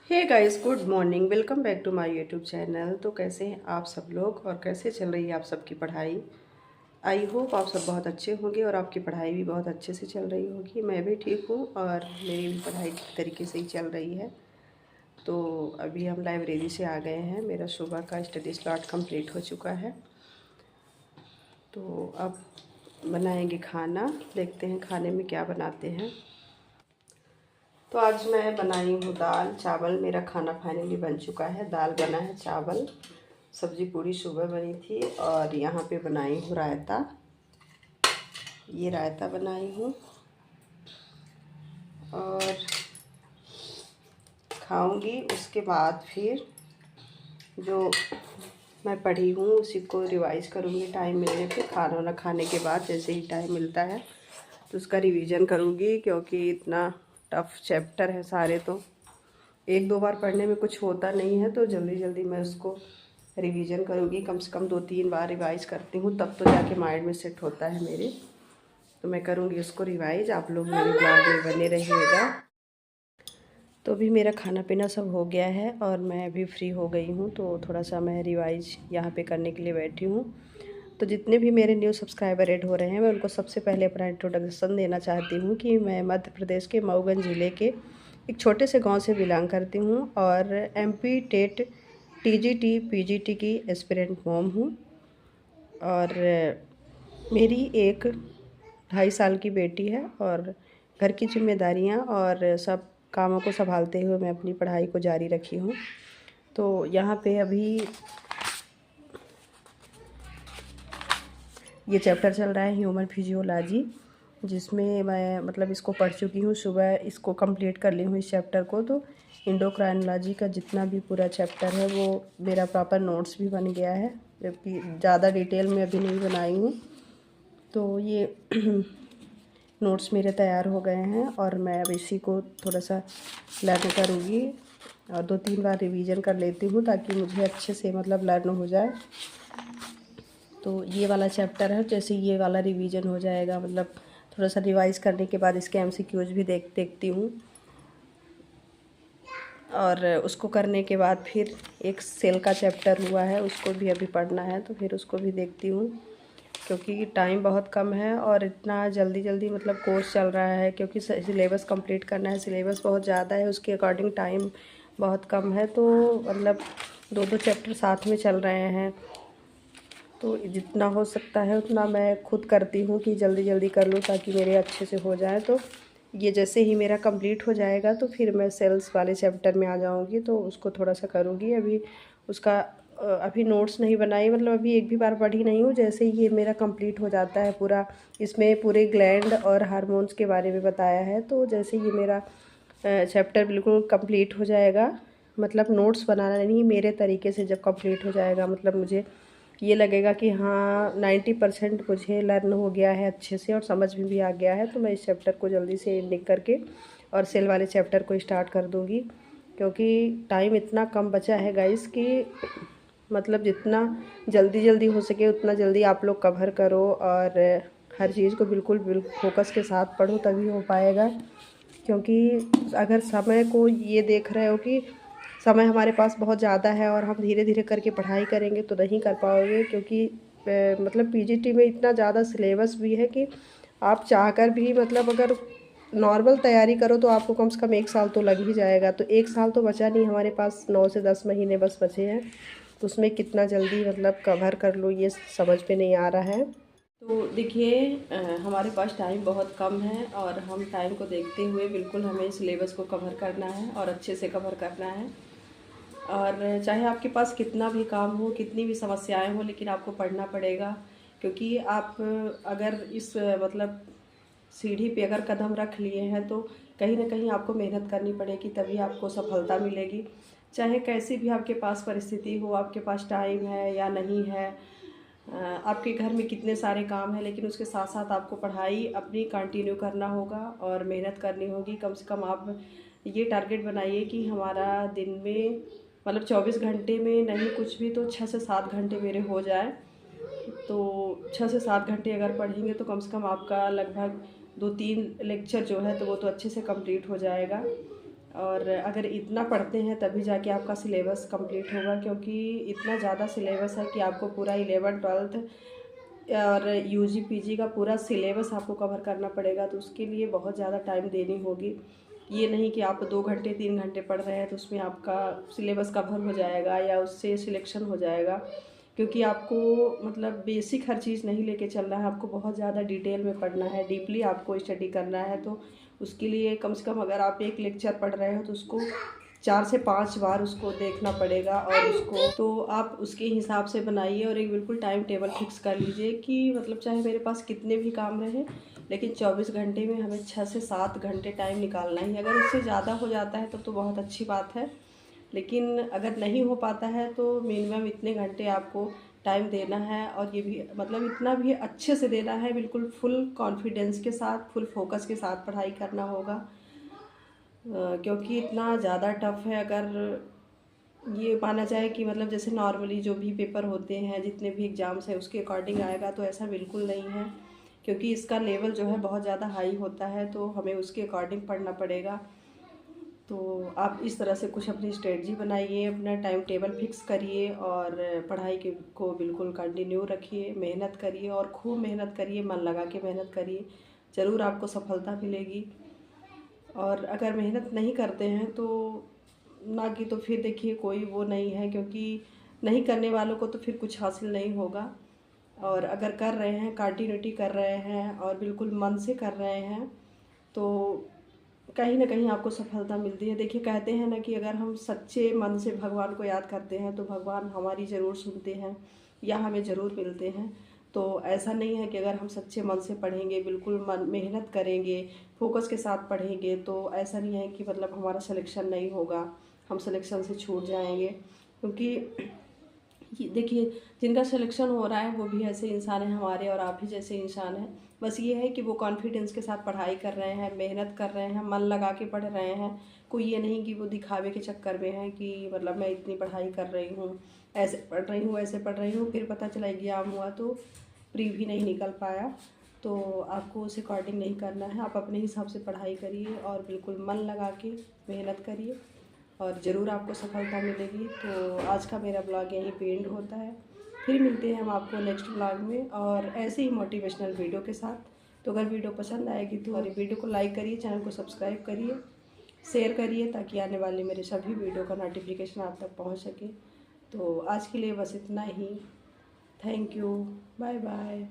Hey guys, good morning. Welcome back to my YouTube channel. तो कैसे हैं आप सब लोग और कैसे चल रही है आप सबकी पढ़ाई। आई होप आप सब बहुत अच्छे होंगे और आपकी पढ़ाई भी बहुत अच्छे से चल रही होगी। मैं भी ठीक हूँ और मेरी भी पढ़ाई ठीक तरीके से ही चल रही है। तो अभी हम लाइब्रेरी से आ गए हैं। मेरा सुबह का स्टडी स्लॉट कंप्लीट हो चुका है। तो अब बनाएंगे खाना। देखते हैं खाने में क्या बनाते हैं। तो आज मैं बनाई हूँ दाल चावल। मेरा खाना फाइनली बन चुका है। दाल बना है, चावल, सब्जी पूरी सुबह बनी थी और यहाँ पे बनाई हूँ रायता। ये रायता बनाई हूँ और खाऊंगी। उसके बाद फिर जो मैं पढ़ी हूँ उसी को रिवाइज करूँगी टाइम मिलने पे। खाना वाना खाने के बाद जैसे ही टाइम मिलता है तो उसका रिवीजन करूँगी, क्योंकि इतना टफ़ चैप्टर है सारे। तो एक दो बार पढ़ने में कुछ होता नहीं है, तो जल्दी जल्दी मैं उसको रिवीजन करूँगी। कम से कम 2-3 बार रिवाइज करती हूँ, तब तो जाके माइंड में सेट होता है मेरे। तो मैं करूँगी उसको रिवाइज। आप लोग मेरे ब्लॉग में बने रहिएगा। तो अभी मेरा खाना पीना सब हो गया है और मैं अभी फ्री हो गई हूँ। तो थोड़ा सा मैं रिवाइज यहाँ पे करने के लिए बैठी हूँ। तो जितने भी मेरे न्यू सब्सक्राइबर ऐड हो रहे हैं, मैं उनको सबसे पहले अपना इंट्रोडक्शन देना चाहती हूँ कि मैं मध्य प्रदेश के मऊगंज ज़िले के एक छोटे से गांव से बिलोंग करती हूँ और एमपी टेट टीजीटी पीजीटी की एस्पिरेंट मॉम हूँ। और मेरी एक 2.5 साल की बेटी है और घर की जिम्मेदारियाँ और सब कामों को संभालते हुए मैं अपनी पढ़ाई को जारी रखी हूँ। तो यहाँ पे अभी ये चैप्टर चल रहा है ह्यूमन फिजियोलॉजी, जिसमें मैं मतलब इसको पढ़ चुकी हूँ। सुबह इसको कंप्लीट कर ली हूँ इस चैप्टर को। तो इंडोक्राइनोलॉजी का जितना भी पूरा चैप्टर है वो मेरा प्रॉपर नोट्स भी बन गया है, जबकि ज़्यादा डिटेल में अभी नहीं बनाई हूँ। तो ये नोट्स मेरे तैयार हो गए हैं और मैं अब इसी को थोड़ा सा लर्न करूँगी और 2-3 बार रिवीजन कर लेती हूँ ताकि मुझे अच्छे से मतलब लर्न हो जाए। तो ये वाला चैप्टर है, जैसे ये वाला रिवीजन हो जाएगा, मतलब थोड़ा सा रिवाइज करने के बाद इसके एमसीक्यूज भी देखती हूँ। और उसको करने के बाद फिर एक सेल का चैप्टर हुआ है, उसको भी अभी पढ़ना है, तो फिर उसको भी देखती हूँ। क्योंकि टाइम बहुत कम है और इतना जल्दी जल्दी मतलब कोर्स चल रहा है, क्योंकि सिलेबस कंप्लीट करना है। सिलेबस बहुत ज़्यादा है, उसके अकॉर्डिंग टाइम बहुत कम है। तो मतलब 2-2 चैप्टर साथ में चल रहे हैं। तो जितना हो सकता है उतना मैं खुद करती हूँ कि जल्दी जल्दी कर लूँ ताकि मेरे अच्छे से हो जाए। तो ये जैसे ही मेरा कंप्लीट हो जाएगा तो फिर मैं सेल्स वाले चैप्टर में आ जाऊँगी, तो उसको थोड़ा सा करूँगी। अभी उसका अभी नोट्स नहीं बनाई, मतलब अभी एक भी बार पढ़ी नहीं हूँ। जैसे ही ये मेरा कंप्लीट हो जाता है पूरा, इसमें पूरे ग्लैंड और हार्मोन्स के बारे में बताया है। तो जैसे ये मेरा चैप्टर बिल्कुल कंप्लीट हो जाएगा, मतलब नोट्स बनाना नहीं, मेरे तरीके से जब कंप्लीट हो जाएगा, मतलब मुझे ये लगेगा कि हाँ 90% मुझे लर्न हो गया है अच्छे से और समझ में भी आ गया है, तो मैं इस चैप्टर को जल्दी से एंडिंग करके और सेल वाले चैप्टर को स्टार्ट कर दूँगी। क्योंकि टाइम इतना कम बचा है गाइस कि मतलब जितना जल्दी जल्दी हो सके उतना जल्दी आप लोग कवर करो और हर चीज़ को बिल्कुल फोकस के साथ पढ़ो, तभी हो पाएगा। क्योंकि अगर समय को ये देख रहे हो कि समय हमारे पास बहुत ज़्यादा है और हम धीरे धीरे करके पढ़ाई करेंगे तो नहीं कर पाओगे। क्योंकि मतलब पीजीटी में इतना ज़्यादा सिलेबस भी है कि आप चाहकर भी मतलब अगर नॉर्मल तैयारी करो तो आपको कम से कम 1 साल तो लग ही जाएगा। तो 1 साल तो बचा नहीं हमारे पास, 9 से 10 महीने बस बचे हैं। तो उसमें कितना जल्दी मतलब कवर कर लो ये समझ में नहीं आ रहा है। तो देखिए हमारे पास टाइम बहुत कम है और हम टाइम को देखते हुए बिल्कुल हमें सिलेबस को कवर करना है और अच्छे से कवर करना है। और चाहे आपके पास कितना भी काम हो, कितनी भी समस्याएं हो, लेकिन आपको पढ़ना पड़ेगा। क्योंकि आप अगर इस मतलब सीढ़ी पे अगर कदम रख लिए हैं तो कहीं ना कहीं आपको मेहनत करनी पड़ेगी, तभी आपको सफलता मिलेगी। चाहे कैसी भी आपके पास परिस्थिति हो, आपके पास टाइम है या नहीं है, आपके घर में कितने सारे काम हैं, लेकिन उसके साथ साथ आपको पढ़ाई अपनी कंटिन्यू करना होगा और मेहनत करनी होगी। कम से कम आप ये टारगेट बनाइए कि हमारा दिन में मतलब 24 घंटे में नहीं कुछ भी तो 6 से 7 घंटे मेरे हो जाए। तो 6 से 7 घंटे अगर पढ़ेंगे तो कम से कम आपका लगभग 2-3 लेक्चर जो है तो वो तो अच्छे से कंप्लीट हो जाएगा। और अगर इतना पढ़ते हैं तभी जाके आपका सिलेबस कंप्लीट होगा, क्योंकि इतना ज़्यादा सिलेबस है कि आपको पूरा 11th 12th और यूजी पीजी का पूरा सिलेबस आपको कवर करना पड़ेगा। तो उसके लिए बहुत ज़्यादा टाइम देनी होगी। ये नहीं कि आप 2 घंटे 3 घंटे पढ़ रहे हैं तो उसमें आपका सिलेबस कवर हो जाएगा या उससे सिलेक्शन हो जाएगा, क्योंकि आपको मतलब बेसिक हर चीज़ नहीं लेके चलना है, आपको बहुत ज़्यादा डिटेल में पढ़ना है, डीपली आपको स्टडी करना है। तो उसके लिए कम से कम अगर आप एक लेक्चर पढ़ रहे हो तो उसको 4 से 5 बार उसको देखना पड़ेगा, और उसको तो आप उसके हिसाब से बनाइए और एक बिल्कुल टाइम टेबल फिक्स कर लीजिए कि मतलब चाहे मेरे पास कितने भी काम रहे, लेकिन 24 घंटे में हमें 6 से 7 घंटे टाइम निकालना ही। अगर उससे ज़्यादा हो जाता है तो बहुत अच्छी बात है, लेकिन अगर नहीं हो पाता है तो मिनिमम इतने घंटे आपको टाइम देना है। और ये भी मतलब इतना भी अच्छे से देना है, बिल्कुल फुल कॉन्फिडेंस के साथ, फुल फोकस के साथ पढ़ाई करना होगा, क्योंकि इतना ज़्यादा टफ है। अगर ये माना जाए कि मतलब जैसे नॉर्मली जो भी पेपर होते हैं, जितने भी एग्ज़ाम्स हैं उसके अकॉर्डिंग आएगा, तो ऐसा बिल्कुल नहीं है, क्योंकि इसका लेवल जो है बहुत ज़्यादा हाई होता है, तो हमें उसके अकॉर्डिंग पढ़ना पड़ेगा। तो आप इस तरह से कुछ अपनी स्ट्रेटजी बनाइए, अपना टाइम टेबल फिक्स करिए और पढ़ाई के को बिल्कुल कंटिन्यू रखिए, मेहनत करिए और खूब मेहनत करिए, मन लगा के मेहनत करिए, ज़रूर आपको सफलता मिलेगी। और अगर मेहनत नहीं करते हैं तो ना कि तो फिर देखिए कोई वो नहीं है, क्योंकि नहीं करने वालों को तो फिर कुछ हासिल नहीं होगा। और अगर कर रहे हैं, कंटिन्यूटी कर रहे हैं और बिल्कुल मन से कर रहे हैं तो कहीं ना कहीं आपको सफलता मिलती है। देखिए कहते हैं ना कि अगर हम सच्चे मन से भगवान को याद करते हैं तो भगवान हमारी ज़रूर सुनते हैं या हमें ज़रूर मिलते हैं। तो ऐसा नहीं है कि अगर हम सच्चे मन से पढ़ेंगे, बिल्कुल मन मेहनत करेंगे, फोकस के साथ पढ़ेंगे, तो ऐसा नहीं है कि मतलब हमारा सिलेक्शन नहीं होगा, हम सिलेक्शन से छूट जाएंगे। क्योंकि देखिए जिनका सिलेक्शन हो रहा है वो भी ऐसे इंसान हैं हमारे, और आप ही जैसे इंसान हैं। बस ये है कि वो कॉन्फिडेंस के साथ पढ़ाई कर रहे हैं, मेहनत कर रहे हैं, मन लगा के पढ़ रहे हैं। कोई ये नहीं कि वो दिखावे के चक्कर में है कि मतलब मैं इतनी पढ़ाई कर रही हूँ, ऐसे पढ़ रही हूँ, ऐसे पढ़ रही हूँ, फिर पता चला एग्जाम हुआ तो प्री भी नहीं निकल पाया। तो आपको उस अकॉर्डिंग नहीं करना है, आप अपने हिसाब से पढ़ाई करिए और बिल्कुल मन लगा के मेहनत करिए और ज़रूर आपको सफलता मिलेगी। तो आज का मेरा ब्लॉग यहीं पे एंड होता है, फिर मिलते हैं हम आपको नेक्स्ट ब्लॉग में और ऐसे ही मोटिवेशनल वीडियो के साथ। तो अगर वीडियो पसंद आएगी तो हमारी वीडियो को लाइक करिए, चैनल को सब्सक्राइब करिए, शेयर करिए, ताकि आने वाले मेरे सभी वीडियो का नोटिफिकेशन आप तक पहुँच सके। तो आज के लिए बस इतना ही। Thank you, bye bye.